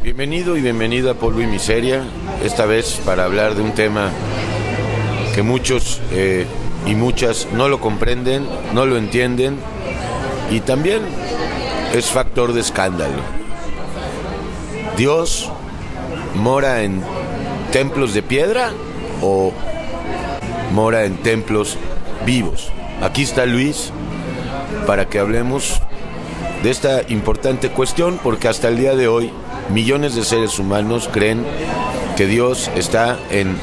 Bienvenido y bienvenida a Polvo y Miseria, esta vez para hablar de un tema que muchos y muchas no lo comprenden, no lo entienden y también es factor de escándalo. ¿Dios mora en templos de piedra o mora en templos vivos? Aquí está Luis para que hablemos de esta importante cuestión, porque hasta el día de hoy millones de seres humanos creen que Dios está en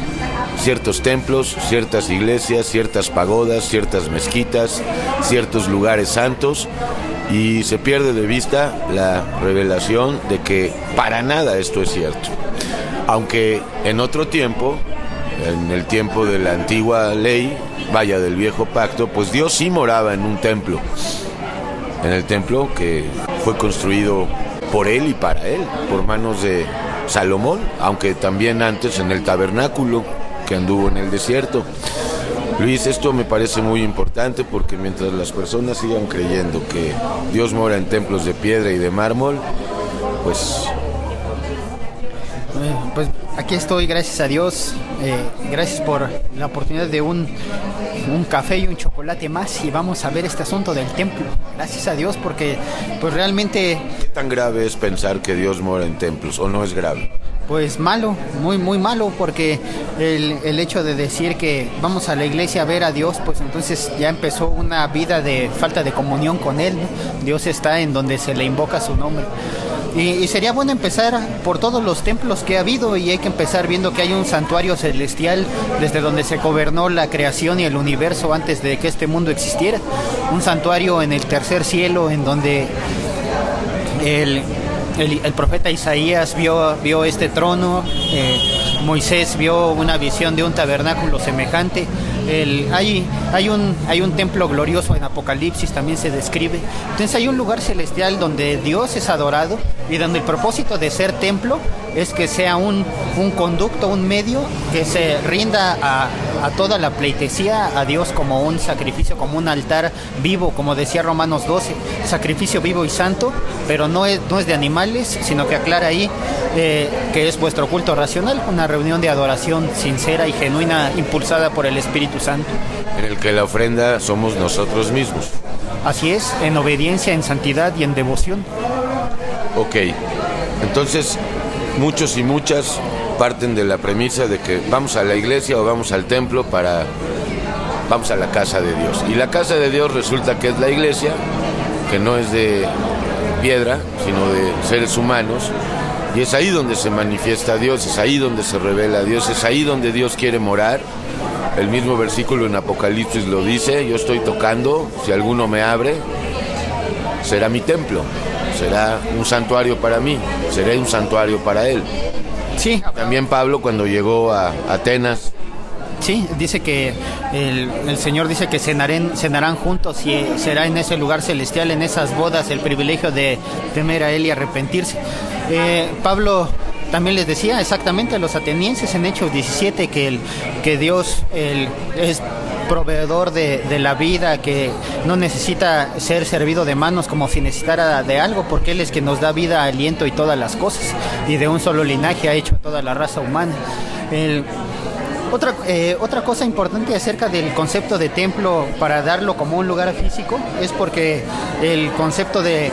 ciertos templos, ciertas iglesias, ciertas pagodas, ciertas mezquitas, ciertos lugares santos, y se pierde de vista la revelación de que para nada esto es cierto. Aunque en otro tiempo, en el tiempo de la antigua ley, del viejo pacto, pues Dios sí moraba en un templo, en el templo que fue construido por él y para él, por manos de Salomón, aunque también antes en el tabernáculo que anduvo en el desierto. Luis, esto me parece muy importante porque mientras las personas sigan creyendo que Dios mora en templos de piedra y de mármol, pues aquí estoy, gracias a Dios, gracias por la oportunidad de un café y un chocolate más, y vamos a ver este asunto del templo. Gracias a Dios, porque pues realmente... ¿Qué tan grave es pensar que Dios mora en templos, o no es grave? Pues malo, muy muy malo, porque el hecho de decir que vamos a la iglesia a ver a Dios, pues entonces ya empezó una vida de falta de comunión con Él, ¿no? Dios está en donde se le invoca su nombre. Y sería bueno empezar por todos los templos que ha habido, y hay que empezar viendo que hay un santuario celestial desde donde se gobernó la creación y el universo antes de que este mundo existiera. Un santuario en el tercer cielo, en donde el profeta Isaías vio este trono, Moisés vio una visión de un tabernáculo semejante. Hay un templo glorioso en Apocalipsis, también se describe. Entonces hay un lugar celestial donde Dios es adorado, y donde el propósito de ser templo es que sea un conducto, un medio que se rinda a toda la pleitesía a Dios como un sacrificio, como un altar vivo, como decía Romanos 12, sacrificio vivo y santo, pero no es de animales, sino que aclara ahí que es vuestro culto racional, una reunión de adoración sincera y genuina impulsada por el Espíritu Santo. En el que la ofrenda somos nosotros mismos. Así es, en obediencia, en santidad y en devoción. Ok, entonces muchos y muchas parten de la premisa de que vamos a la iglesia o vamos al templo vamos a la casa de Dios. Y la casa de Dios resulta que es la iglesia, que no es de piedra, sino de seres humanos. Y es ahí donde se manifiesta Dios, es ahí donde se revela Dios, es ahí donde Dios quiere morar. El mismo versículo en Apocalipsis lo dice: yo estoy tocando, si alguno me abre, será mi templo, será un santuario para mí, seré un santuario para él. Sí. También Pablo, cuando llegó a Atenas, sí, dice que el Señor dice que cenarán juntos, y será en ese lugar celestial, en esas bodas, el privilegio de temer a Él y arrepentirse. Pablo también les decía exactamente a los atenienses en Hechos 17 que Dios es proveedor de la vida, que no necesita ser servido de manos como si necesitara de algo, porque Él es quien nos da vida, aliento y todas las cosas, y de un solo linaje ha hecho a toda la raza humana. Otra cosa importante acerca del concepto de templo, para darlo como un lugar físico, es porque el concepto de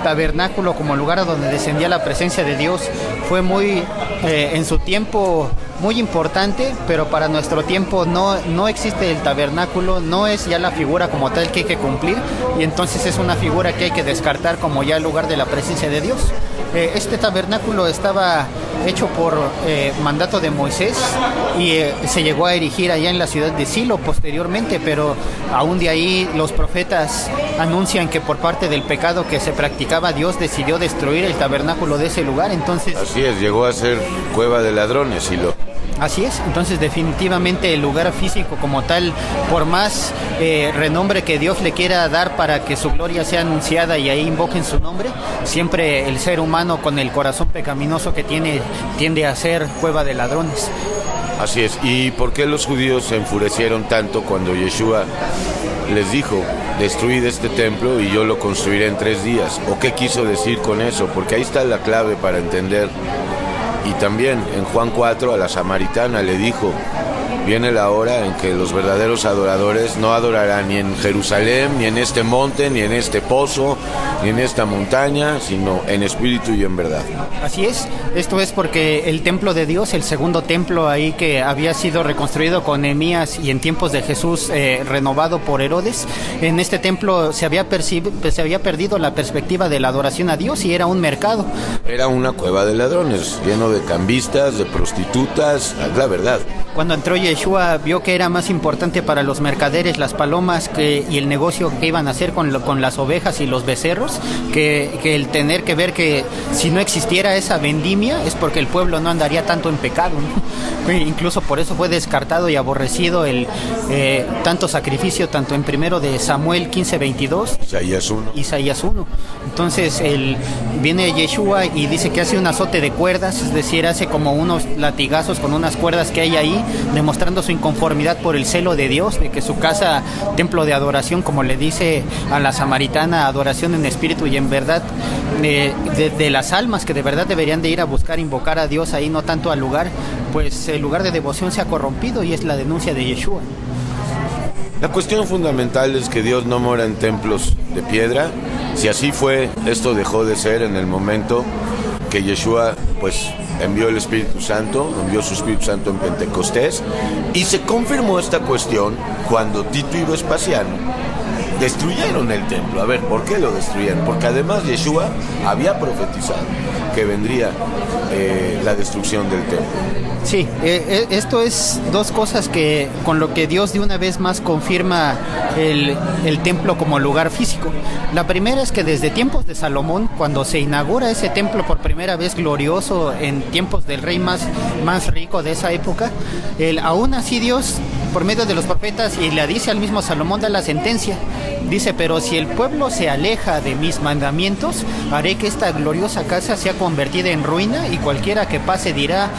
tabernáculo como lugar a donde descendía la presencia de Dios fue muy en su tiempo muy importante, pero para nuestro tiempo no existe el tabernáculo, no es ya la figura como tal que hay que cumplir, y entonces es una figura que hay que descartar como ya el lugar de la presencia de Dios. Este tabernáculo estaba hecho por mandato de Moisés, y se llegó a erigir allá en la ciudad de Silo posteriormente, pero aún de ahí los profetas anuncian que por parte del pecado que se practicaba, Dios decidió destruir el tabernáculo de ese lugar. Entonces, así es, llegó a ser cueva de ladrones, Silo. Así es, entonces definitivamente el lugar físico como tal, por más renombre que Dios le quiera dar para que su gloria sea anunciada y ahí invoquen su nombre, siempre el ser humano con el corazón pecaminoso que tiende a ser cueva de ladrones. Así es. ¿Y por qué los judíos se enfurecieron tanto cuando Yeshua les dijo, destruid este templo y yo lo construiré en 3 días. ¿O qué quiso decir con eso? Porque ahí está la clave para entender. Y también en Juan 4 a la samaritana le dijo: viene la hora en que los verdaderos adoradores no adorarán ni en Jerusalén, ni en este monte, ni en este pozo, ni en esta montaña, sino en espíritu y en verdad. Así es, esto es porque el templo de Dios, el segundo templo ahí que había sido reconstruido con Nehemías y en tiempos de Jesús renovado por Herodes, en este templo se había perdido la perspectiva de la adoración a Dios y era un mercado. Era una cueva de ladrones, lleno de cambistas, de prostitutas, la verdad. Cuando entró Yeshua vio que era más importante para los mercaderes las palomas y el negocio que iban a hacer con las ovejas y los becerros, que el tener que ver que si no existiera esa vendimia es porque el pueblo no andaría tanto en pecado, ¿no? Incluso por eso fue descartado y aborrecido tanto sacrificio, tanto en primero de Samuel 15:22, Isaías 1. Entonces viene Yeshua y dice que hace un azote de cuerdas, es decir, hace como unos latigazos con unas cuerdas que hay ahí, demostrando su inconformidad por el celo de Dios, de que su casa, templo de adoración, como le dice a la samaritana, adoración en espíritu y en verdad, de las almas que de verdad deberían de ir a buscar, invocar a Dios ahí, no tanto al lugar, pues el lugar de devoción se ha corrompido y es la denuncia de Yeshua. La cuestión fundamental es que Dios no mora en templos de piedra. Si así fue, esto dejó de ser en el momento que Yeshua pues envió el Espíritu Santo, envió su Espíritu Santo en Pentecostés, y se confirmó esta cuestión cuando Tito y Vespasiano destruyeron el templo. A ver, ¿por qué lo destruyeron? Porque además Yeshua había profetizado que vendría la destrucción del templo. Sí, esto es dos cosas que con lo que Dios de una vez más confirma el templo como lugar físico. La primera es que desde tiempos de Salomón, cuando se inaugura ese templo por primera vez glorioso en tiempos del rey más rico de esa época, aún así Dios, por medio de los profetas, y le dice al mismo Salomón, da la sentencia. Dice: pero si el pueblo se aleja de mis mandamientos, haré que esta gloriosa casa sea convertida en ruina, y cualquiera que pase dirá: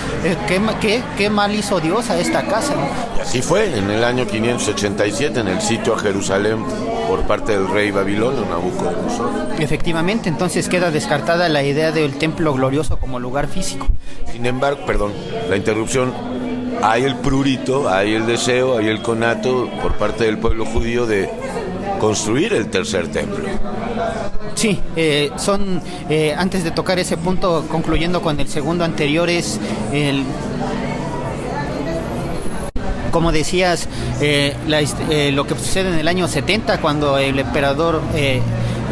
¿qué mal hizo Dios a esta casa? Y así fue en el año 587, en el sitio a Jerusalén por parte del rey babilonio Nabucodonosor. Efectivamente, entonces queda descartada la idea del templo glorioso como lugar físico. Sin embargo, la interrupción, hay el prurito, hay el deseo, hay el conato por parte del pueblo judío de construir el tercer templo. Sí, antes de tocar ese punto, concluyendo con el segundo anterior, como decías, lo que sucede en el año 70, cuando el emperador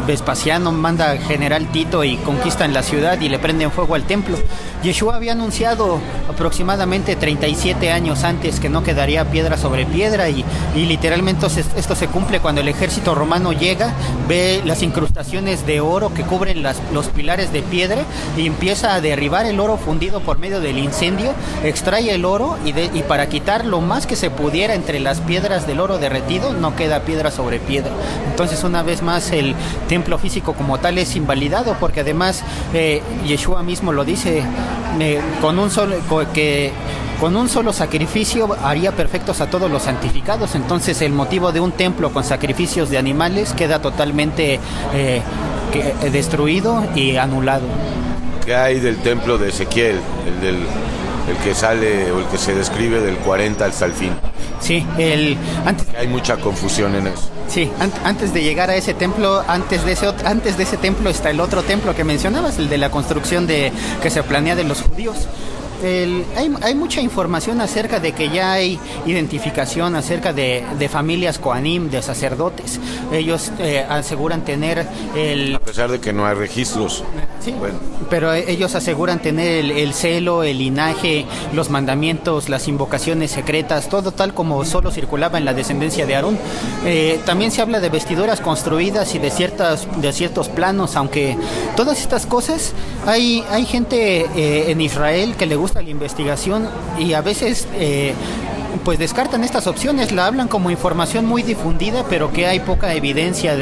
Vespasiano manda al general Tito y conquistan la ciudad y le prenden fuego al templo. Yeshua había anunciado aproximadamente 37 años antes que no quedaría piedra sobre piedra, y literalmente esto se cumple cuando el ejército romano llega, ve las incrustaciones de oro que cubren los pilares de piedra y empieza a derribar el oro fundido por medio del incendio, extrae el oro y para quitar lo más que se pudiera entre las piedras del oro derretido, no queda piedra sobre piedra. Entonces, una vez más, el templo físico como tal es invalidado, porque además Yeshua mismo lo dice, con un solo sacrificio haría perfectos a todos los santificados. Entonces el motivo de un templo con sacrificios de animales queda totalmente destruido y anulado. ¿Qué hay del templo de Ezequiel, el que sale o el que se describe del 40 hasta el fin? Sí, hay mucha confusión en eso. Sí, antes de llegar a ese templo, antes de ese templo está el otro templo que mencionabas, el de la construcción que se planea de los judíos. Hay mucha información acerca de que ya hay identificación acerca de familias Kohanim, de sacerdotes. Ellos aseguran tener a pesar de que no hay registros. Sí, bueno. Pero ellos aseguran tener el celo, el linaje, los mandamientos, las invocaciones secretas, todo tal como solo circulaba en la descendencia de Aarón. También se habla de vestiduras construidas y de ciertos planos, aunque todas estas cosas, hay gente en Israel que le gusta la investigación y a veces pues descartan estas opciones, la hablan como información muy difundida, pero que hay poca evidencia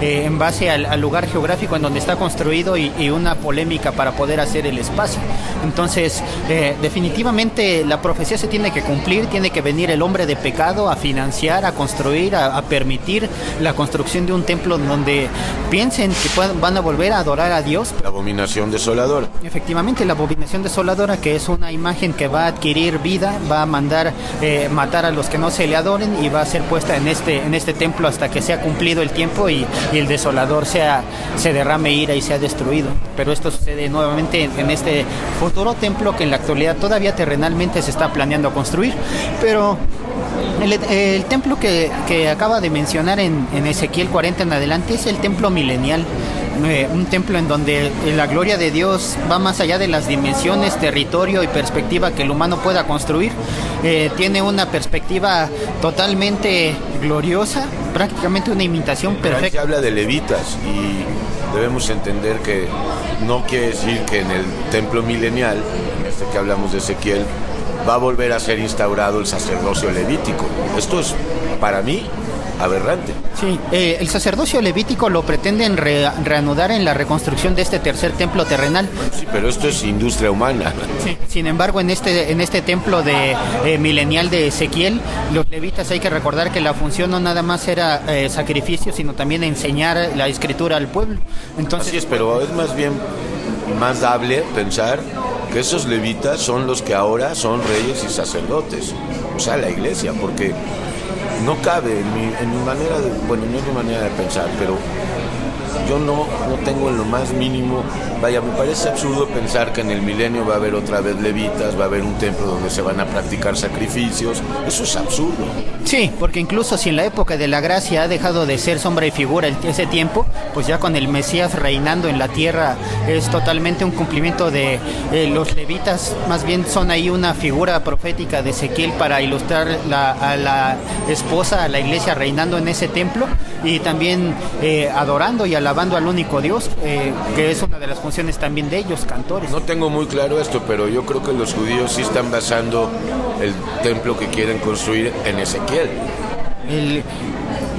en base al lugar geográfico en donde está construido y una polémica para poder hacer el espacio. Entonces, definitivamente la profecía se tiene que cumplir, tiene que venir el hombre de pecado a financiar, a construir, a permitir la construcción de un templo donde piensen que van a volver a adorar a Dios. La abominación desoladora. Efectivamente, la abominación desoladora, que es una imagen que va a adquirir vida, va a mandar matar a los que no se le adoren y va a ser puesta en este templo hasta que sea cumplido el tiempo y el desolador se derrame ira y sea destruido. Pero esto sucede nuevamente en este futuro templo que en la actualidad todavía terrenalmente se está planeando construir, pero el templo que acaba de mencionar en Ezequiel 40 en adelante es el templo milenial. Un templo en donde la gloria de Dios va más allá de las dimensiones, territorio y perspectiva que el humano pueda construir. Tiene una perspectiva totalmente gloriosa, prácticamente una imitación perfecta. Se habla de levitas y debemos entender que no quiere decir que en el templo milenial, en este que hablamos de Ezequiel, va a volver a ser instaurado el sacerdocio levítico. Esto es, para mí, aberrante. Sí, el sacerdocio levítico lo pretenden reanudar en la reconstrucción de este tercer templo terrenal. Sí, pero esto es industria humana. Sí. Sin embargo, en este templo de milenial de Ezequiel, los levitas, hay que recordar que la función no nada más era sacrificio, sino también enseñar la escritura al pueblo. Entonces, así es, pero es más bien más dable pensar que esos levitas son los que ahora son reyes y sacerdotes, o sea, la iglesia, porque no cabe en mi manera de, bueno, no es mi manera de pensar, pero yo no tengo en lo más mínimo, vaya, me parece absurdo pensar que en el milenio va a haber otra vez levitas, va a haber un templo donde se van a practicar sacrificios. Eso es absurdo. Sí, porque incluso si en la época de la gracia ha dejado de ser sombra y figura ese tiempo, pues ya con el Mesías reinando en la tierra es totalmente un cumplimiento de los levitas. Más bien son ahí una figura profética de Ezequiel para ilustrar a la esposa, a la iglesia reinando en ese templo y también adorando y alabando al único Dios, que es una de las funciones también de ellos, cantores. No tengo muy claro esto, pero yo creo que los judíos sí están basando el templo que quieren construir en Ezequiel.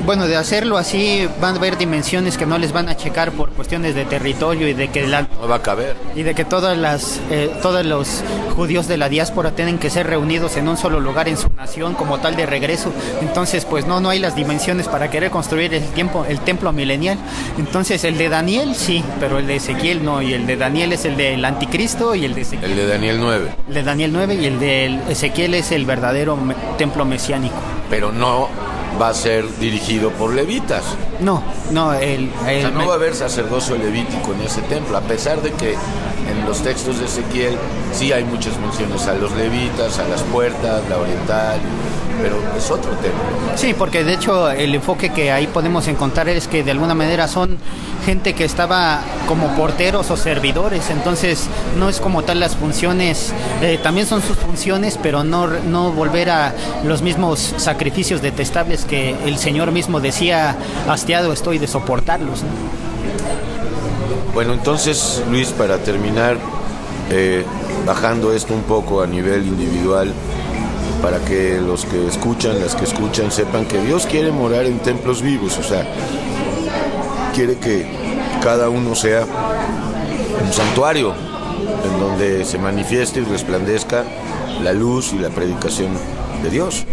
Bueno, de hacerlo así van a haber dimensiones que no les van a checar por cuestiones de territorio y de que no va a caber. Y de que todos los judíos de la diáspora tienen que ser reunidos en un solo lugar en su nación como tal de regreso. Entonces, pues no hay las dimensiones para querer construir el templo milenial. Entonces, el de Daniel sí, pero el de Ezequiel no. Y el de Daniel es el del anticristo y el de Ezequiel. El de Daniel 9. El de Daniel 9 y el de Ezequiel es el verdadero templo mesiánico. Pero no va a ser dirigido por levitas. No, o sea, no va a haber sacerdocio levítico en ese templo, a pesar de que en los textos de Ezequiel sí hay muchas menciones a los levitas, a las puertas, la oriental, pero es otro tema. Sí, porque de hecho el enfoque que ahí podemos encontrar es que de alguna manera son gente que estaba como porteros o servidores, entonces no es como tal las funciones, también son sus funciones, pero no volver a los mismos sacrificios detestables que el Señor mismo decía, hastiado estoy de soportarlos, ¿no? Bueno, entonces, Luis, para terminar, bajando esto un poco a nivel individual, para que los que escuchan, las que escuchan, sepan que Dios quiere morar en templos vivos, o sea, quiere que cada uno sea un santuario en donde se manifieste y resplandezca la luz y la predicación de Dios.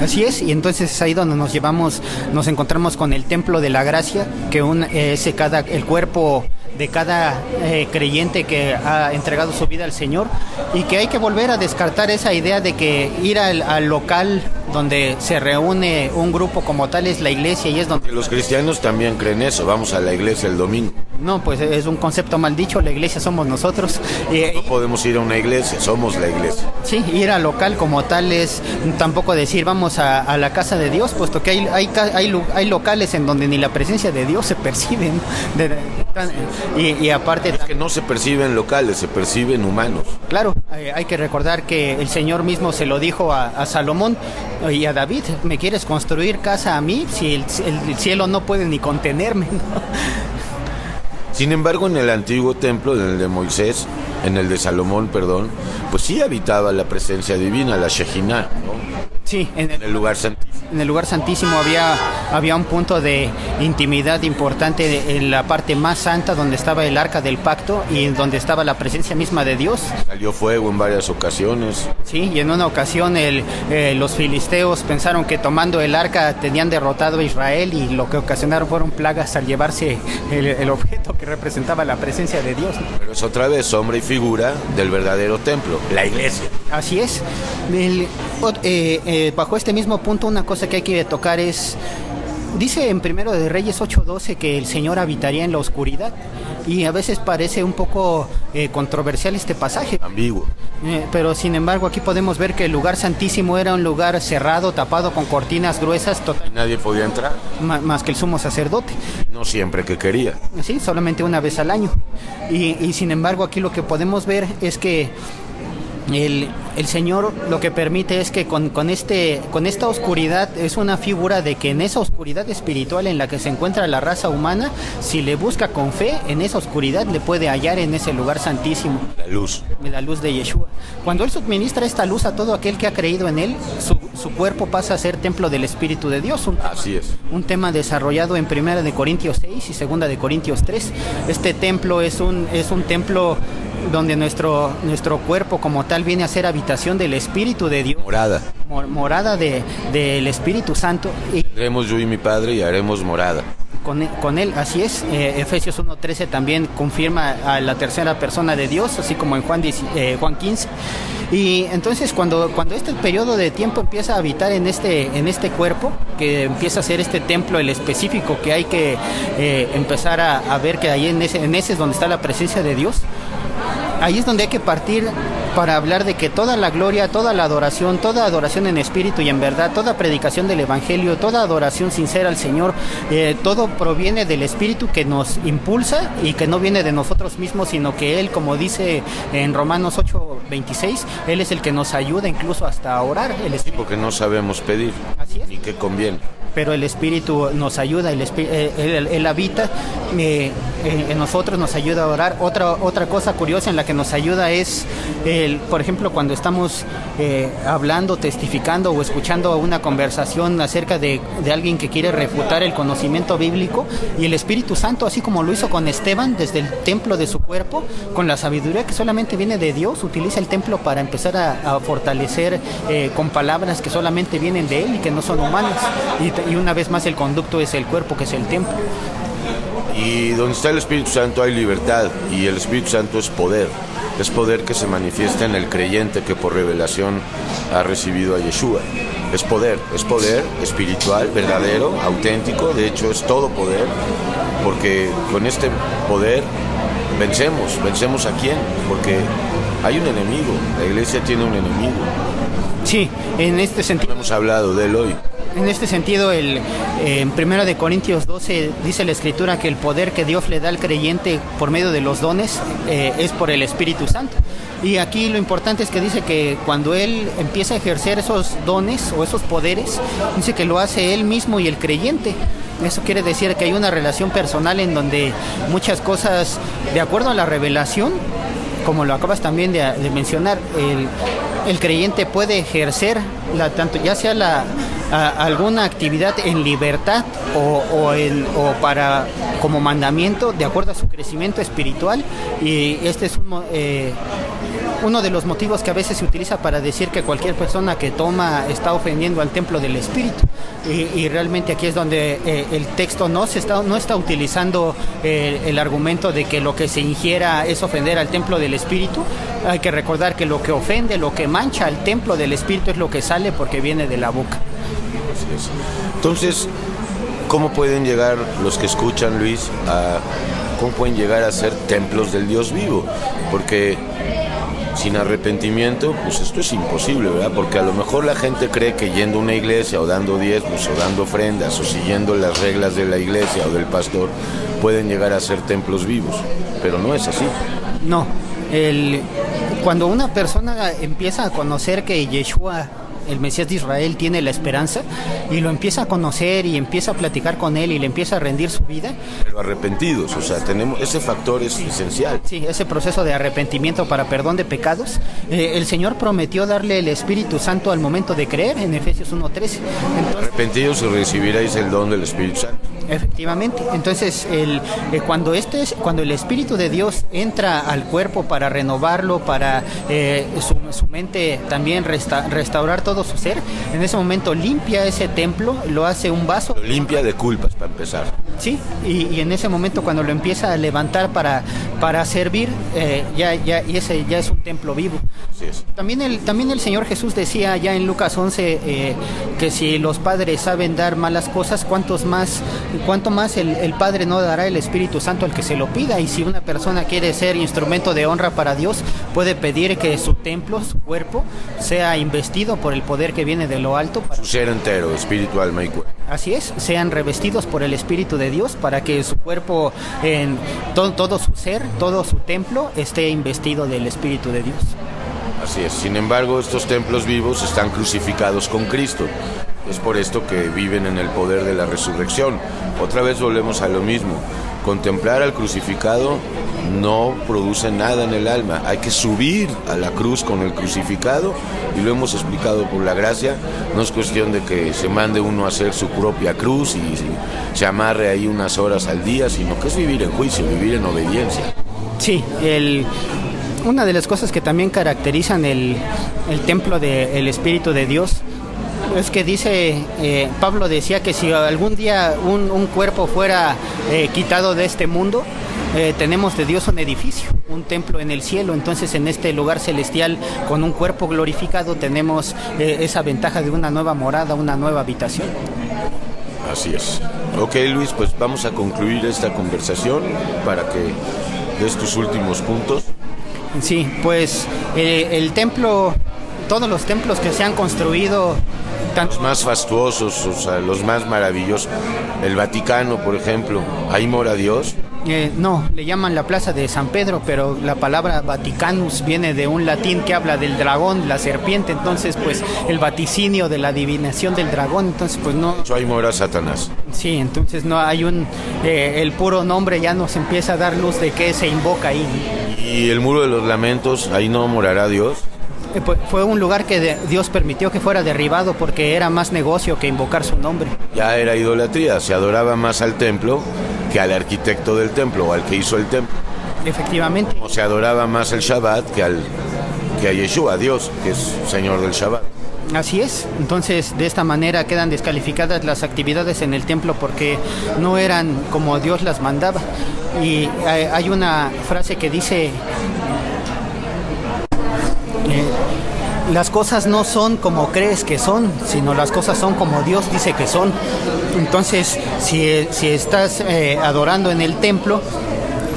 Así es, y entonces es ahí donde nos encontramos con el templo de la gracia, que el cuerpo de cada creyente que ha entregado su vida al Señor, y que hay que volver a descartar esa idea de que ir al local donde se reúne un grupo como tal es la iglesia y es donde... Los cristianos también creen eso, vamos a la iglesia el domingo. No, pues es un concepto mal dicho, la iglesia somos nosotros. No podemos ir a una iglesia, somos la iglesia. Sí, ir al local como tal es tampoco decir vamos a la casa de Dios, puesto que hay locales en donde ni la presencia de Dios se percibe, ¿no? Y aparte... Es que no se perciben locales, se perciben humanos. Claro, hay que recordar que el Señor mismo se lo dijo a Salomón y a David, ¿me quieres construir casa a mí? Si el cielo no puede ni contenerme, ¿no? Sin embargo, en el antiguo templo, en el de Moisés, en el de Salomón, perdón, pues sí habitaba la presencia divina, la Shejinah, ¿no? Sí, en el lugar santísimo. En el lugar santísimo había un punto de intimidad importante en la parte más santa, donde estaba el arca del pacto y donde estaba la presencia misma de Dios. Salió fuego en varias ocasiones. Sí, y en una ocasión los filisteos pensaron que tomando el arca tenían derrotado a Israel, y lo que ocasionaron fueron plagas al llevarse el objeto que representaba la presencia de Dios. Pero es otra vez sombra y figura del verdadero templo, la iglesia. Así es. Bajo este mismo punto, una cosa que hay que tocar es, dice en Primero de Reyes 8:12 que el Señor habitaría en la oscuridad, y a veces parece un poco controversial este pasaje. Ambiguo. Pero sin embargo aquí podemos ver que el lugar santísimo era un lugar cerrado, tapado con cortinas gruesas, y nadie podía entrar. Más que el sumo sacerdote. No siempre que quería. Sí, solamente una vez al año. Y sin embargo aquí lo que podemos ver es que el Señor lo que permite es que con esta oscuridad es una figura de que en esa oscuridad espiritual en la que se encuentra la raza humana, si le busca con fe, en esa oscuridad le puede hallar en ese lugar santísimo. La luz de Yeshua. Cuando Él suministra esta luz a todo aquel que ha creído en Él, su cuerpo pasa a ser templo del Espíritu de Dios. Así es. Un tema desarrollado en 1 de Corintios 6 y 2 de Corintios 3. Este templo es un templo donde nuestro cuerpo como tal viene a ser habitación del Espíritu de Dios. Morada. Morada del Espíritu Santo. Y tendremos yo y mi Padre y haremos morada. Con él, así es. Efesios 1:13 también confirma a la tercera persona de Dios, así como en Juan 15. Y entonces cuando este periodo de tiempo empieza a habitar en este cuerpo, que empieza a ser este templo, el específico, que hay que empezar a ver que ahí en ese es donde está la presencia de Dios. Ahí es donde hay que partir para hablar de que toda la gloria, toda adoración en espíritu y en verdad, toda predicación del Evangelio, toda adoración sincera al Señor, todo proviene del Espíritu que nos impulsa y que no viene de nosotros mismos, sino que Él, como dice en Romanos 8:26, Él es el que nos ayuda incluso hasta a orar. Sí, porque no sabemos pedir. Así es. Ni qué conviene. Pero el Espíritu nos ayuda, Él habita en nosotros, nos ayuda a orar. Otra cosa curiosa en la que nos ayuda es, por ejemplo, cuando estamos hablando, testificando o escuchando una conversación acerca de alguien que quiere refutar el conocimiento bíblico, y el Espíritu Santo, así como lo hizo con Esteban desde el templo de su cuerpo, con la sabiduría que solamente viene de Dios, utiliza el templo para empezar a fortalecer con palabras que solamente vienen de Él y que no son humanas. Y una vez más el conducto es el cuerpo, que es el templo. Y donde está el Espíritu Santo hay libertad, y el Espíritu Santo es poder que se manifiesta en el creyente que por revelación ha recibido a Yeshua. Es poder espiritual, verdadero, auténtico. De hecho es todo poder, porque con este poder vencemos ¿a quién? Porque hay un enemigo, la iglesia tiene un enemigo. Sí, en este sentido hemos hablado de él hoy. En este sentido, en 1 de Corintios 12 dice la Escritura que el poder que Dios le da al creyente por medio de los dones es por el Espíritu Santo. Y aquí lo importante es que dice que cuando Él empieza a ejercer esos dones o esos poderes, dice que lo hace Él mismo y el creyente. Eso quiere decir que hay una relación personal en donde muchas cosas, de acuerdo a la revelación, como lo acabas también de mencionar, el creyente puede ejercer tanto ya sea alguna actividad en libertad o para como mandamiento de acuerdo a su crecimiento espiritual, y este es uno de los motivos que a veces se utiliza para decir que cualquier persona que toma está ofendiendo al templo del Espíritu, y realmente aquí es donde el texto no está utilizando el argumento de que lo que se ingiera es ofender al templo del Espíritu. Hay que recordar que lo que ofende, lo que mancha al templo del Espíritu es lo que sale porque viene de la boca. Entonces, ¿cómo pueden llegar los que escuchan, Luis, cómo pueden llegar a ser templos del Dios vivo? Porque sin arrepentimiento, pues esto es imposible, ¿verdad? Porque a lo mejor la gente cree que yendo a una iglesia o dando diezmos o dando ofrendas o siguiendo las reglas de la iglesia o del pastor pueden llegar a ser templos vivos, pero no es así. No, cuando una persona empieza a conocer que Yeshua el Mesías de Israel, tiene la esperanza y lo empieza a conocer y empieza a platicar con él y le empieza a rendir su vida. Pero arrepentidos, o sea, tenemos ese factor es esencial. Sí, ese proceso de arrepentimiento para perdón de pecados. El Señor prometió darle el Espíritu Santo al momento de creer, en Efesios 1:13. Arrepentidos y recibiréis el don del Espíritu Santo. Efectivamente. Entonces, cuando el Espíritu de Dios entra al cuerpo para renovarlo, para su mente también restaurar todo su ser, en ese momento limpia ese templo, lo hace un vaso. Lo limpia de culpas, para empezar. Sí, y en ese momento cuando lo empieza a levantar para servir, y ese ya es un templo vivo. Así es. También el Señor Jesús decía ya en Lucas 11 que si los padres saben dar malas cosas, cuánto más el Padre no dará el Espíritu Santo al que se lo pida. Y si una persona quiere ser instrumento de honra para Dios, puede pedir que su templo, su cuerpo, sea investido por el poder que viene de lo alto. Su ser entero, espíritu, alma y cuerpo. Así es, sean revestidos por el Espíritu de Dios para que su cuerpo, en todo su ser, todo su templo, esté investido del Espíritu de Dios. Así es. Sin embargo, estos templos vivos están crucificados con Cristo. Es por esto que viven en el poder de la resurrección. Otra vez volvemos a lo mismo. Contemplar al crucificado no produce nada en el alma. Hay que subir a la cruz con el crucificado, y lo hemos explicado por la gracia. No es cuestión de que se mande uno a hacer su propia cruz y se amarre ahí unas horas al día, sino que es vivir en juicio, vivir en obediencia. Sí, una de las cosas que también caracterizan el templo del Espíritu de Dios es que dice, Pablo decía que si algún día un cuerpo fuera quitado de este mundo, tenemos de Dios un edificio, un templo en el cielo. Entonces en este lugar celestial con un cuerpo glorificado tenemos esa ventaja de una nueva morada, una nueva habitación. Así es. Ok, Luis, pues vamos a concluir esta conversación para que des tus últimos puntos. Sí, pues el templo, todos los templos que se han construido, los más fastuosos, o sea, los más maravillosos. El Vaticano, por ejemplo, ¿ahí mora Dios? No, le llaman la Plaza de San Pedro, pero la palabra Vaticanus viene de un latín que habla del dragón, la serpiente. Entonces, pues, el vaticinio de la adivinación del dragón. Entonces, pues no. Ahí mora Satanás. Sí, entonces no hay el puro nombre ya nos empieza a dar luz de qué se invoca ahí. ¿Y el Muro de los Lamentos, ahí no morará Dios? Fue un lugar que Dios permitió que fuera derribado porque era más negocio que invocar su nombre. Ya era idolatría, se adoraba más al templo que al arquitecto del templo o al que hizo el templo. Efectivamente. O se adoraba más el Shabbat que a Yeshua, a Dios, que es Señor del Shabbat. Así es, entonces de esta manera quedan descalificadas las actividades en el templo porque no eran como Dios las mandaba. Y hay una frase que dice: las cosas no son como crees que son, sino las cosas son como Dios dice que son. Entonces, si estás adorando en el templo,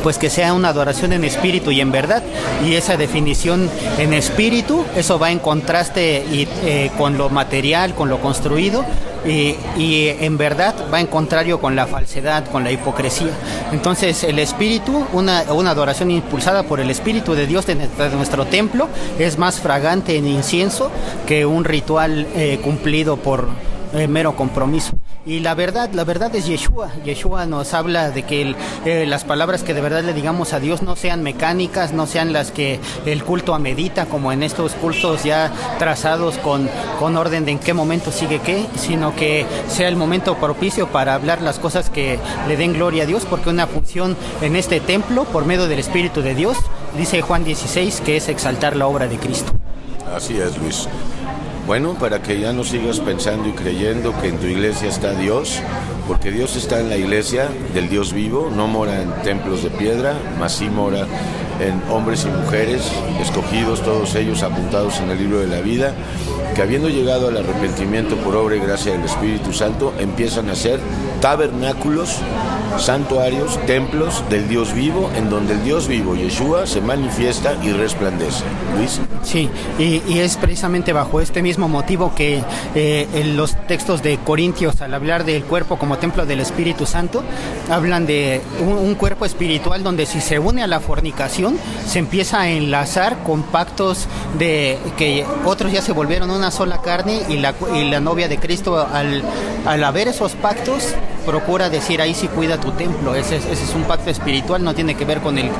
pues que sea una adoración en espíritu y en verdad. Y esa definición en espíritu, eso va en contraste con lo material, con lo construido. Y en verdad va en contrario con la falsedad, con la hipocresía. Entonces el espíritu, una adoración impulsada por el Espíritu de Dios de nuestro templo, es más fragante en incienso que un ritual cumplido por mero compromiso. Y la verdad es Yeshua. Yeshua nos habla de que las palabras que de verdad le digamos a Dios no sean mecánicas, no sean las que el culto amerita, como en estos cultos ya trazados con orden de en qué momento sigue qué, sino que sea el momento propicio para hablar las cosas que le den gloria a Dios, porque una función en este templo, por medio del Espíritu de Dios, dice Juan 16, que es exaltar la obra de Cristo. Así es, Luis. Bueno, para que ya no sigas pensando y creyendo que en tu iglesia está Dios, porque Dios está en la iglesia del Dios vivo, no mora en templos de piedra, mas sí mora en hombres y mujeres escogidos, todos ellos apuntados en el libro de la vida, que habiendo llegado al arrepentimiento por obra y gracia del Espíritu Santo, empiezan a ser tabernáculos, santuarios, templos del Dios vivo, en donde el Dios vivo, Yeshua, se manifiesta y resplandece. Luis. Sí, y es precisamente bajo este mismo motivo que en los textos de Corintios, al hablar del cuerpo como templo del Espíritu Santo, hablan de un cuerpo espiritual donde si se une a la fornicación, resurrección se empieza a enlazar con pactos de que otros ya se volvieron una sola carne, y la novia de Cristo al haber esos pactos procura decir: ahí sí cuida tu templo. Ese es un pacto espiritual, no tiene que ver con el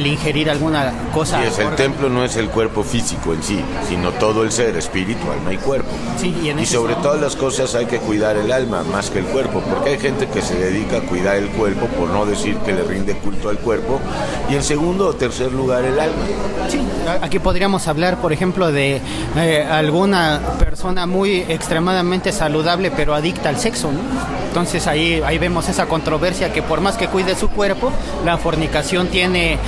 ingerir alguna cosa. Sí, el templo no es el cuerpo físico en sí, sino todo el ser, espíritu, alma y cuerpo. Sí, y sobre todas las cosas hay que cuidar el alma más que el cuerpo, porque hay gente que se dedica a cuidar el cuerpo, por no decir que le rinde culto al cuerpo, y en segundo o tercer lugar el alma. Sí, aquí podríamos hablar, por ejemplo, de alguna persona muy extremadamente saludable pero adicta al sexo, ¿no? Entonces ahí vemos esa controversia, que por más que cuide su cuerpo, la fornicación tiene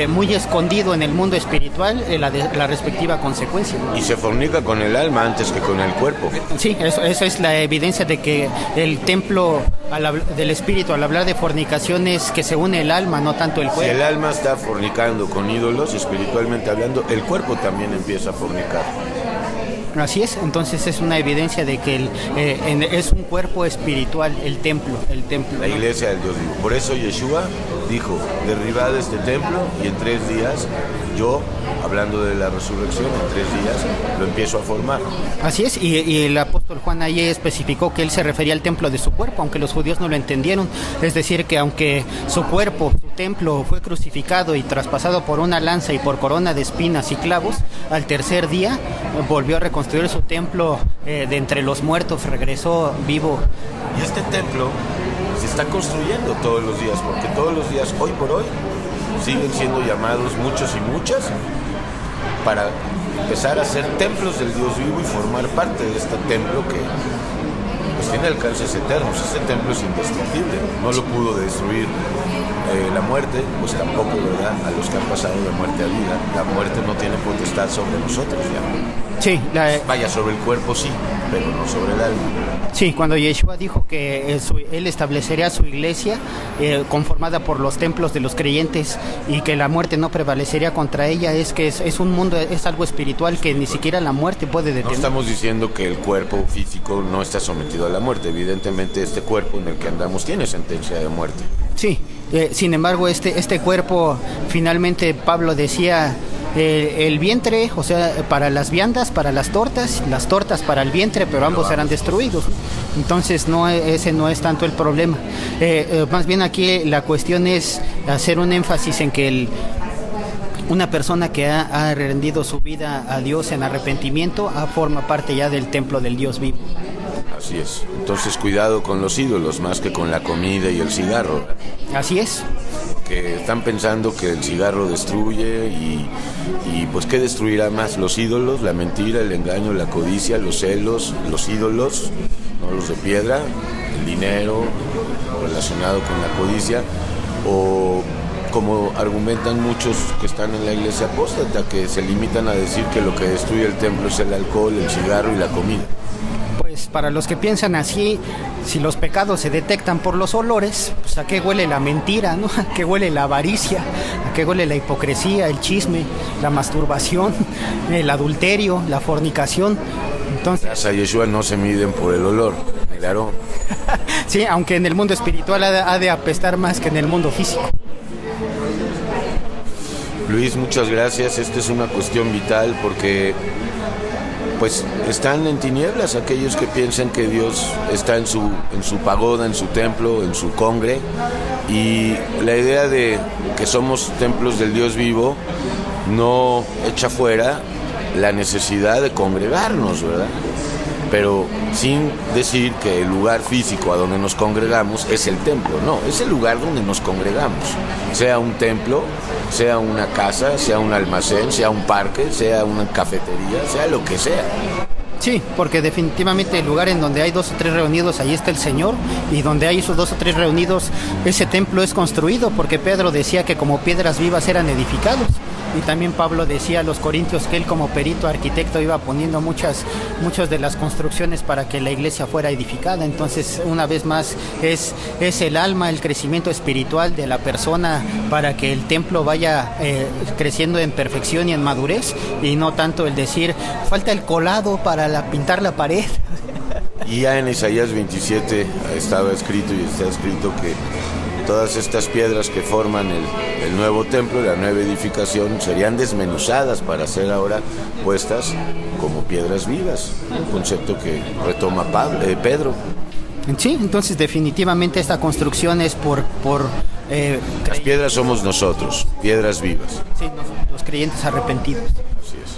muy escondido en el mundo espiritual la respectiva consecuencia, ¿no? Y se fornica con el alma antes que con el cuerpo. Sí, eso es la evidencia de que el templo del espíritu, al hablar de fornicación, es que se une el alma, no tanto el cuerpo. Si el alma está fornicando con ídolos, espiritualmente hablando, el cuerpo también empieza a fornicar. Así es, entonces es una evidencia de que es un cuerpo espiritual, el templo. La iglesia del Dios vivo. Por eso Yeshua dijo: derribad este templo y en 3 días yo, hablando de la resurrección, en 3 días lo empiezo a formar. Así es, y el apóstol Juan ahí especificó que él se refería al templo de su cuerpo, aunque los judíos no lo entendieron. Es decir, que aunque su cuerpo, su templo, fue crucificado y traspasado por una lanza y por corona de espinas y clavos, al tercer día volvió a reconstruir su templo de entre los muertos, regresó vivo. Y este templo se está construyendo todos los días, porque todos los días, hoy por hoy, siguen siendo llamados muchos y muchas para empezar a ser templos del Dios vivo y formar parte de este templo que pues tiene alcances eternos. Este templo es indestructible, no lo pudo destruir la muerte, pues tampoco, ¿verdad?, a los que han pasado de muerte a vida. La muerte no tiene potestad sobre nosotros ya. Sí, vaya, sobre el cuerpo sí, pero no sobre el alma. Sí, cuando Yeshua dijo que él establecería su iglesia conformada por los templos de los creyentes y que la muerte no prevalecería contra ella, es que es un mundo, es algo espiritual que ni siquiera la muerte puede detener. No estamos diciendo que el cuerpo físico no está sometido a la muerte. Evidentemente este cuerpo en el que andamos tiene sentencia de muerte. Sí, sin embargo este cuerpo, finalmente Pablo decía, el vientre, o sea, para las viandas, para las tortas para el vientre, pero ambos serán destruidos. Entonces ese no es tanto el problema. Más bien aquí la cuestión es hacer un énfasis en que una persona que ha rendido su vida a Dios en arrepentimiento forma parte ya del templo del Dios vivo. Así es. Entonces cuidado con los ídolos más que con la comida y el cigarro. Así es. Que están pensando que el cigarro destruye y pues ¿qué destruirá más? Los ídolos, la mentira, el engaño, la codicia, los celos, los ídolos, no los de piedra, el dinero relacionado con la codicia, o como argumentan muchos que están en la iglesia apóstata, que se limitan a decir que lo que destruye el templo es el alcohol, el cigarro y la comida. Pues para los que piensan así, si los pecados se detectan por los olores, pues ¿a qué huele la mentira, no? ¿A qué huele la avaricia? ¿A qué huele la hipocresía, el chisme, la masturbación, el adulterio, la fornicación? Entonces, las a Yeshua no se miden por el olor, claro. Sí, aunque en el mundo espiritual ha de apestar más que en el mundo físico. Luis, muchas gracias. Esta es una cuestión vital porque pues están en tinieblas aquellos que piensan que Dios está en su pagoda, en su templo, en su congre, y la idea de que somos templos del Dios vivo no echa fuera la necesidad de congregarnos, ¿verdad? Pero sin decir que el lugar físico a donde nos congregamos es el templo, no, es el lugar donde nos congregamos, sea un templo, sea una casa, sea un almacén, sea un parque, sea una cafetería, sea lo que sea. Sí, porque definitivamente el lugar en donde hay 2 o 3 reunidos, ahí está el Señor, y donde hay esos 2 o 3 reunidos, ese templo es construido, porque Pedro decía que como piedras vivas eran edificados. Y también Pablo decía a los corintios que él como perito arquitecto iba poniendo muchas de las construcciones para que la iglesia fuera edificada. Entonces, una vez más, es el alma, el crecimiento espiritual de la persona para que el templo vaya creciendo en perfección y en madurez, y no tanto el decir, falta el colado para pintar la pared. Y ya en Isaías 27 estaba escrito y está escrito que todas estas piedras que forman el nuevo templo, la nueva edificación, serían desmenuzadas para ser ahora puestas como piedras vivas, un concepto que retoma Pedro. Sí, entonces definitivamente esta construcción es por las piedras somos nosotros, piedras vivas. Sí, los creyentes arrepentidos. Así es.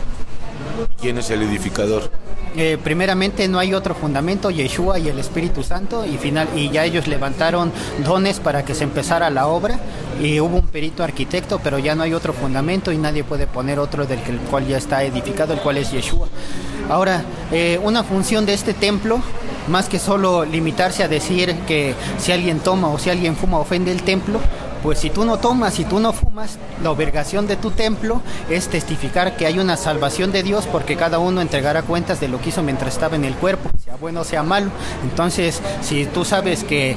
¿Quién es el edificador? Primeramente no hay otro fundamento, Yeshua y el Espíritu Santo, y ya ellos levantaron dones para que se empezara la obra, y hubo un perito arquitecto, pero ya no hay otro fundamento y nadie puede poner otro del cual ya está edificado, el cual es Yeshua. Ahora, una función de este templo, más que solo limitarse a decir que si alguien toma o si alguien fuma ofende el templo, pues si tú no tomas, si tú no fumas, la obligación de tu templo es testificar que hay una salvación de Dios, porque cada uno entregará cuentas de lo que hizo mientras estaba en el cuerpo, sea bueno o sea malo. Entonces, si tú sabes que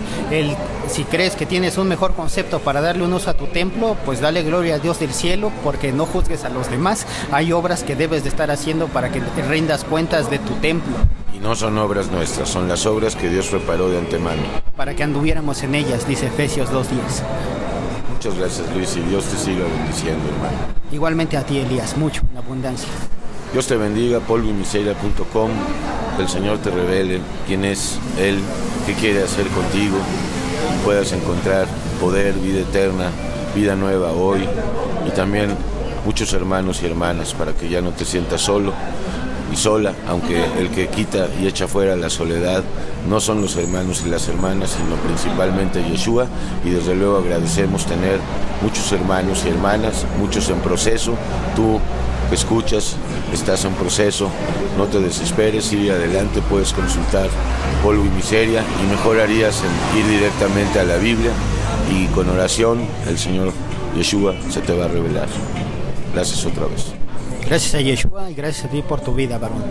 si crees que tienes un mejor concepto para darle un uso a tu templo, pues dale gloria a Dios del cielo, porque no juzgues a los demás. Hay obras que debes de estar haciendo para que te rindas cuentas de tu templo. Y no son obras nuestras, son las obras que Dios preparó de antemano. Para que anduviéramos en ellas, dice Efesios 2:10. Muchas gracias, Luis, y Dios te siga bendiciendo, hermano. Igualmente a ti, Elías, mucho, en abundancia. Dios te bendiga, polvoymiseria.com. Que el Señor te revele quién es Él, qué quiere hacer contigo, y puedas encontrar poder, vida eterna, vida nueva hoy, y también muchos hermanos y hermanas, para que ya no te sientas solo y sola, aunque el que quita y echa fuera la soledad no son los hermanos y las hermanas, sino principalmente Yeshua, y desde luego agradecemos tener muchos hermanos y hermanas, muchos en proceso. Tú que escuchas, estás en proceso, no te desesperes, sigue adelante, puedes consultar Polvo y Miseria, y mejor harías en ir directamente a la Biblia, y con oración el Señor Yeshua se te va a revelar. Gracias otra vez. Gracias a Yeshua y gracias a ti por tu vida, varón.